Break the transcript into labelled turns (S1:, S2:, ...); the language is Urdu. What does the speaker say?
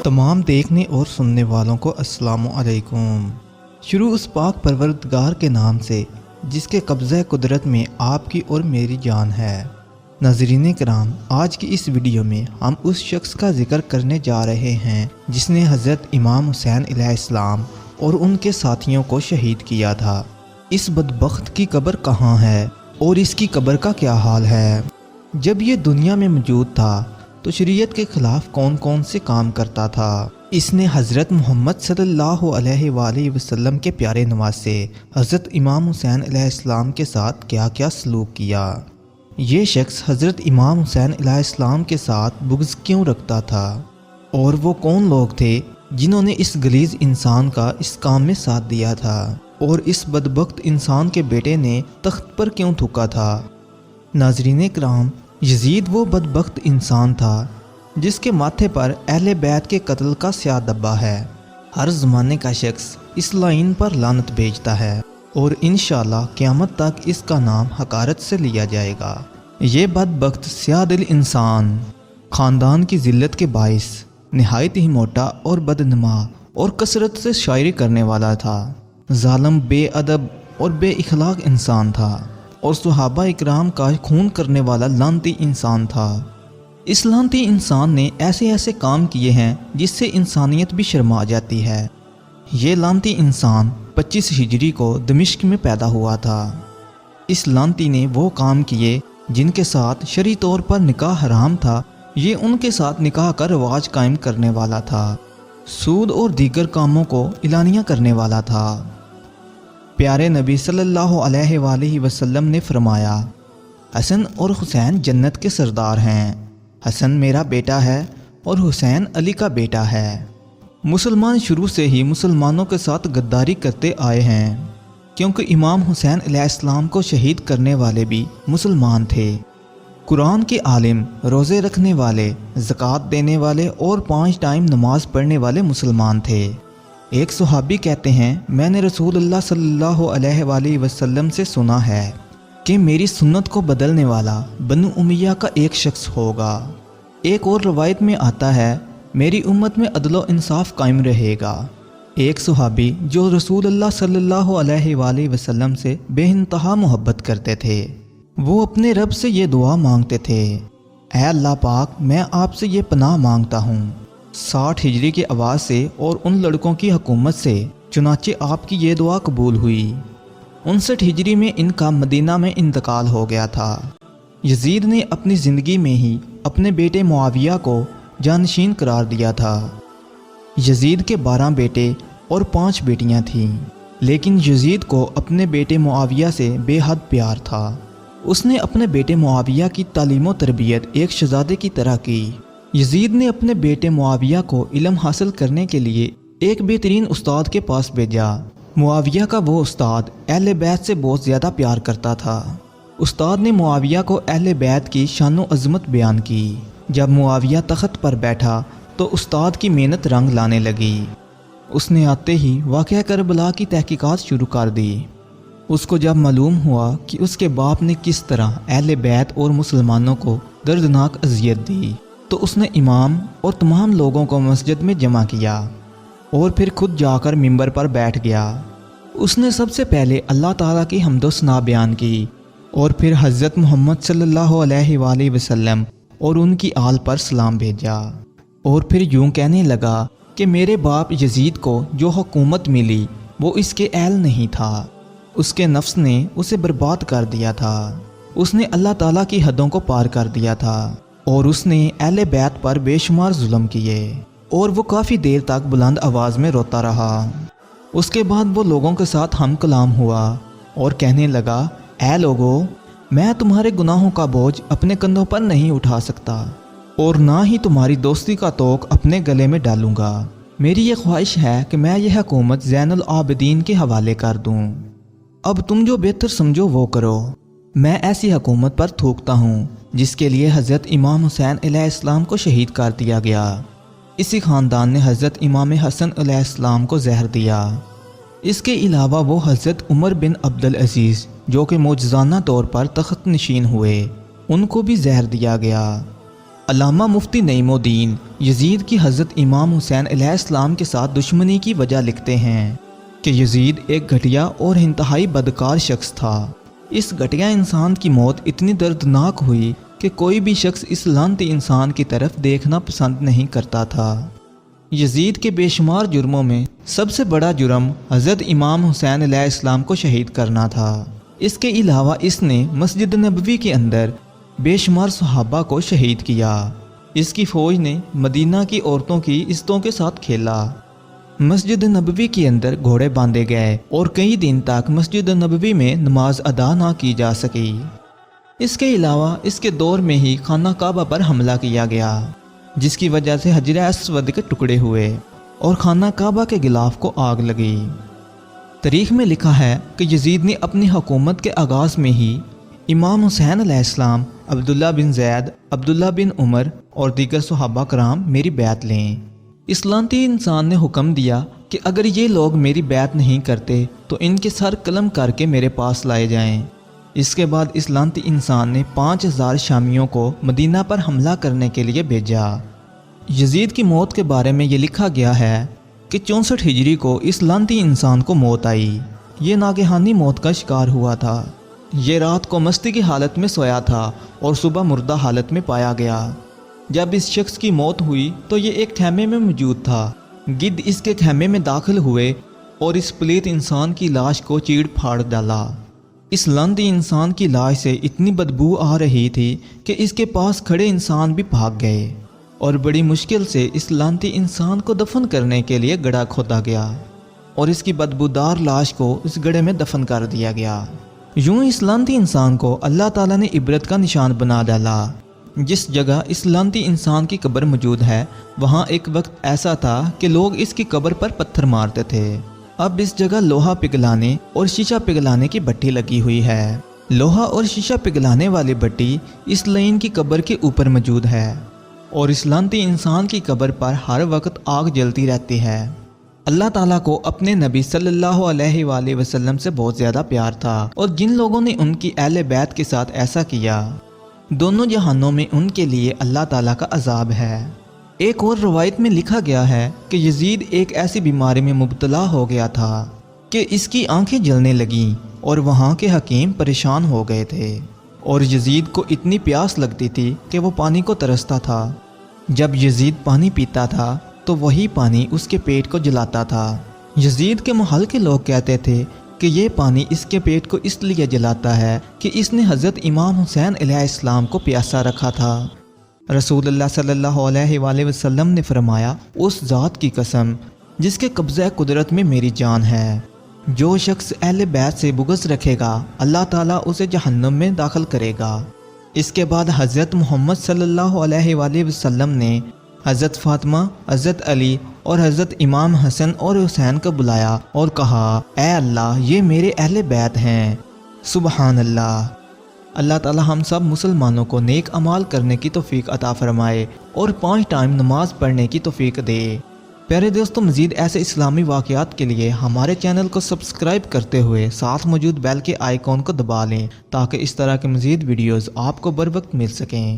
S1: تمام دیکھنے اور سننے والوں کو السلام علیکم۔ شروع اس پاک پروردگار کے نام سے جس کے قبضہ قدرت میں آپ کی اور میری جان ہے۔ ناظرین کرام، آج کی اس ویڈیو میں ہم اس شخص کا ذکر کرنے جا رہے ہیں جس نے حضرت امام حسین علیہ السلام اور ان کے ساتھیوں کو شہید کیا تھا۔ اس بدبخت کی قبر کہاں ہے اور اس کی قبر کا کیا حال ہے؟ جب یہ دنیا میں موجود تھا تو شریعت کے خلاف کون کون سے کام کرتا تھا؟ اس نے حضرت محمد صلی اللہ علیہ وآلہ وسلم کے پیارے نواسے حضرت امام حسین علیہ السلام کے ساتھ کیا کیا سلوک کیا؟ یہ شخص حضرت امام حسین علیہ السلام کے ساتھ بغض کیوں رکھتا تھا؟ اور وہ کون لوگ تھے جنہوں نے اس غلیظ انسان کا اس کام میں ساتھ دیا تھا؟ اور اس بدبخت انسان کے بیٹے نے تخت پر کیوں تھوکا تھا؟ ناظرین کرام، یزید وہ بدبخت انسان تھا جس کے ماتھے پر اہل بیت کے قتل کا سیاہ دبا ہے۔ ہر زمانے کا شخص اس لائن پر لعنت بھیجتا ہے اور انشاءاللہ قیامت تک اس کا نام حقارت سے لیا جائے گا۔ یہ بدبخت سیاہ دل انسان خاندان کی ذلت کے باعث نہایت ہی موٹا اور بدنما اور کثرت سے شاعری کرنے والا تھا۔ ظالم، بے ادب اور بے اخلاق انسان تھا اور صحابہ اکرام کا خون کرنے والا لعنتی انسان تھا۔ اس لعنتی انسان نے ایسے ایسے کام کیے ہیں جس سے انسانیت بھی شرما جاتی ہے۔ یہ لعنتی انسان 25 ہجری کو دمشق میں پیدا ہوا تھا۔ اس لعنتی نے وہ کام کیے جن کے ساتھ شرعی طور پر نکاح حرام تھا۔ یہ ان کے ساتھ نکاح کا رواج قائم کرنے والا تھا۔ سود اور دیگر کاموں کو اعلانیہ کرنے والا تھا۔ پیارے نبی صلی اللہ علیہ وآلہ وسلم نے فرمایا، حسن اور حسین جنت کے سردار ہیں۔ حسن میرا بیٹا ہے اور حسین علی کا بیٹا ہے۔ مسلمان شروع سے ہی مسلمانوں کے ساتھ غداری کرتے آئے ہیں، کیونکہ امام حسین علیہ السلام کو شہید کرنے والے بھی مسلمان تھے۔ قرآن کے عالم، روزے رکھنے والے، زکوٰۃ دینے والے اور 5 ٹائم نماز پڑھنے والے مسلمان تھے۔ ایک صحابی کہتے ہیں، میں نے رسول اللہ صلی اللہ علیہ وآلہ وسلم سے سنا ہے کہ میری سنت کو بدلنے والا بنو امیہ کا ایک شخص ہوگا۔ ایک اور روایت میں آتا ہے، میری امت میں عدل و انصاف قائم رہے گا۔ ایک صحابی جو رسول اللہ صلی اللہ علیہ وآلہ وسلم سے بے انتہا محبت کرتے تھے، وہ اپنے رب سے یہ دعا مانگتے تھے، اے اللہ پاک، میں آپ سے یہ پناہ مانگتا ہوں 60 ہجری کے آواز سے اور ان لڑکوں کی حکومت سے۔ چنانچہ آپ کی یہ دعا قبول ہوئی۔ 59 ہجری میں ان کا مدینہ میں انتقال ہو گیا تھا۔ یزید نے اپنی زندگی میں ہی اپنے بیٹے معاویہ کو جانشین قرار دیا تھا۔ یزید کے 12 بیٹے اور 5 بیٹیاں تھیں، لیکن یزید کو اپنے بیٹے معاویہ سے بے حد پیار تھا۔ اس نے اپنے بیٹے معاویہ کی تعلیم و تربیت ایک شہزادے کی طرح کی۔ یزید نے اپنے بیٹے معاویہ کو علم حاصل کرنے کے لیے ایک بہترین استاد کے پاس بھیجا۔ معاویہ کا وہ استاد اہل بیت سے بہت زیادہ پیار کرتا تھا۔ استاد نے معاویہ کو اہل بیت کی شان و عظمت بیان کی۔ جب معاویہ تخت پر بیٹھا تو استاد کی محنت رنگ لانے لگی۔ اس نے آتے ہی واقعہ کربلا کی تحقیقات شروع کر دی۔ اس کو جب معلوم ہوا کہ اس کے باپ نے کس طرح اہل بیت اور مسلمانوں کو دردناک اذیت دی، تو اس نے امام اور تمام لوگوں کو مسجد میں جمع کیا اور پھر خود جا کر ممبر پر بیٹھ گیا۔ اس نے سب سے پہلے اللہ تعالیٰ کی حمد و ثنا بیان کی اور پھر حضرت محمد صلی اللہ علیہ وآلہ وسلم اور ان کی آل پر سلام بھیجا، اور پھر یوں کہنے لگا کہ میرے باپ یزید کو جو حکومت ملی وہ اس کے اہل نہیں تھا۔ اس کے نفس نے اسے برباد کر دیا تھا۔ اس نے اللہ تعالیٰ کی حدوں کو پار کر دیا تھا اور اس نے اہل بیت پر بے شمار ظلم کیے، اور وہ کافی دیر تک بلند آواز میں روتا رہا۔ اس کے بعد وہ لوگوں کے ساتھ ہم کلام ہوا اور کہنے لگا، اے لوگو، میں تمہارے گناہوں کا بوجھ اپنے کندھوں پر نہیں اٹھا سکتا اور نہ ہی تمہاری دوستی کا توق اپنے گلے میں ڈالوں گا۔ میری یہ خواہش ہے کہ میں یہ حکومت زین العابدین کے حوالے کر دوں۔ اب تم جو بہتر سمجھو وہ کرو۔ میں ایسی حکومت پر تھوکتا ہوں جس کے لیے حضرت امام حسین علیہ السلام کو شہید کر دیا گیا۔ اسی خاندان نے حضرت امام حسن علیہ السلام کو زہر دیا۔ اس کے علاوہ وہ حضرت عمر بن عبدالعزیز جو کہ معجزانہ طور پر تخت نشین ہوئے، ان کو بھی زہر دیا گیا۔ علامہ مفتی نعیم الدین یزید کی حضرت امام حسین علیہ السلام کے ساتھ دشمنی کی وجہ لکھتے ہیں کہ یزید ایک گھٹیا اور انتہائی بدکار شخص تھا۔ اس گھٹیا انسان کی موت اتنی دردناک ہوئی کہ کوئی بھی شخص اس لعنتی انسان کی طرف دیکھنا پسند نہیں کرتا تھا۔ یزید کے بے شمار جرموں میں سب سے بڑا جرم حضرت امام حسین علیہ السلام کو شہید کرنا تھا۔ اس کے علاوہ اس نے مسجد نبوی کے اندر بے شمار صحابہ کو شہید کیا۔ اس کی فوج نے مدینہ کی عورتوں کی عزتوں کے ساتھ کھیلا۔ مسجد نبوی کے اندر گھوڑے باندھے گئے اور کئی دن تک مسجد نبوی میں نماز ادا نہ کی جا سکی۔ اس کے علاوہ اس کے دور میں ہی خانہ کعبہ پر حملہ کیا گیا، جس کی وجہ سے حجر اسود کے ٹکڑے ہوئے اور خانہ کعبہ کے غلاف کو آگ لگی۔ تاریخ میں لکھا ہے کہ یزید نے اپنی حکومت کے آغاز میں ہی امام حسین علیہ السلام، عبداللہ بن زید، عبداللہ بن عمر اور دیگر صحابہ کرام میری بیعت لیں۔ اس لعنتی انسان نے حکم دیا کہ اگر یہ لوگ میری بیعت نہیں کرتے تو ان کے سر قلم کر کے میرے پاس لائے جائیں۔ اس کے بعد اس لعنتی انسان نے 5000 شامیوں کو مدینہ پر حملہ کرنے کے لیے بھیجا۔ یزید کی موت کے بارے میں یہ لکھا گیا ہے کہ 64 ہجری کو اس لعنتی انسان کو موت آئی۔ یہ ناگہانی موت کا شکار ہوا تھا۔ یہ رات کو مستی کی حالت میں سویا تھا اور صبح مردہ حالت میں پایا گیا۔ جب اس شخص کی موت ہوئی تو یہ ایک خیمے میں موجود تھا۔ گدھ اس کے خیمے میں داخل ہوئے اور اس پلیت انسان کی لاش کو چیڑ پھاڑ ڈالا۔ اس لعنتی انسان کی لاش سے اتنی بدبو آ رہی تھی کہ اس کے پاس کھڑے انسان بھی بھاگ گئے اور بڑی مشکل سے اس لعنتی انسان کو دفن کرنے کے لیے گڑھا کھودا گیا اور اس کی بدبودار لاش کو اس گڑھے میں دفن کر دیا گیا۔ یوں اس لعنتی انسان کو اللہ تعالیٰ نے عبرت کا نشان بنا ڈالا۔ جس جگہ اس لعنتی انسان کی قبر موجود ہے وہاں ایک وقت ایسا تھا کہ لوگ اس کی قبر پر پتھر مارتے تھے۔ اب اس جگہ لوہا پگھلانے اور شیشہ پگھلانے کی بھٹی لگی ہوئی ہے۔ لوہا اور شیشہ پگھلانے والی بھٹی اس لعین کی قبر کے اوپر موجود ہے اور اس لعنتی انسان کی قبر پر ہر وقت آگ جلتی رہتی ہے۔ اللہ تعالیٰ کو اپنے نبی صلی اللہ علیہ وآلہ وسلم سے بہت زیادہ پیار تھا اور جن لوگوں نے ان کی اہل بیت کے ساتھ ایسا کیا دونوں جہانوں میں ان کے لیے اللہ تعالیٰ کا عذاب ہے۔ ایک اور روایت میں لکھا گیا ہے کہ یزید ایک ایسی بیماری میں مبتلا ہو گیا تھا کہ اس کی آنکھیں جلنے لگیں اور وہاں کے حکیم پریشان ہو گئے تھے اور یزید کو اتنی پیاس لگتی تھی کہ وہ پانی کو ترستا تھا۔ جب یزید پانی پیتا تھا تو وہی پانی اس کے پیٹ کو جلاتا تھا۔ یزید کے محل کے لوگ کہتے تھے کہ یہ پانی اس کے پیٹ کو اس لیے جلاتا ہے کہ اس نے حضرت امام حسین علیہ السلام کو پیاسا رکھا تھا۔ رسول اللہ صلی اللہ علیہ وآلہ وسلم نے فرمایا، اس ذات کی قسم جس کے قبضہ قدرت میں میری جان ہے، جو شخص اہل بیت سے بغض رکھے گا اللہ تعالیٰ اسے جہنم میں داخل کرے گا۔ اس کے بعد حضرت محمد صلی اللہ علیہ وآلہ وسلم نے حضرت فاطمہ، حضرت علی اور حضرت امام حسن اور حسین کو بلایا اور کہا، اے اللہ یہ میرے اہل بیت ہیں۔ سبحان اللہ۔ اللہ تعالی ہم سب مسلمانوں کو نیک اعمال کرنے کی توفیق عطا فرمائے اور 5 ٹائم نماز پڑھنے کی توفیق دے۔ پیارے دوستو، مزید ایسے اسلامی واقعات کے لیے ہمارے چینل کو سبسکرائب کرتے ہوئے ساتھ موجود بیل کے آئیکن کو دبا لیں تاکہ اس طرح کے مزید ویڈیوز آپ کو بر وقت مل سکیں۔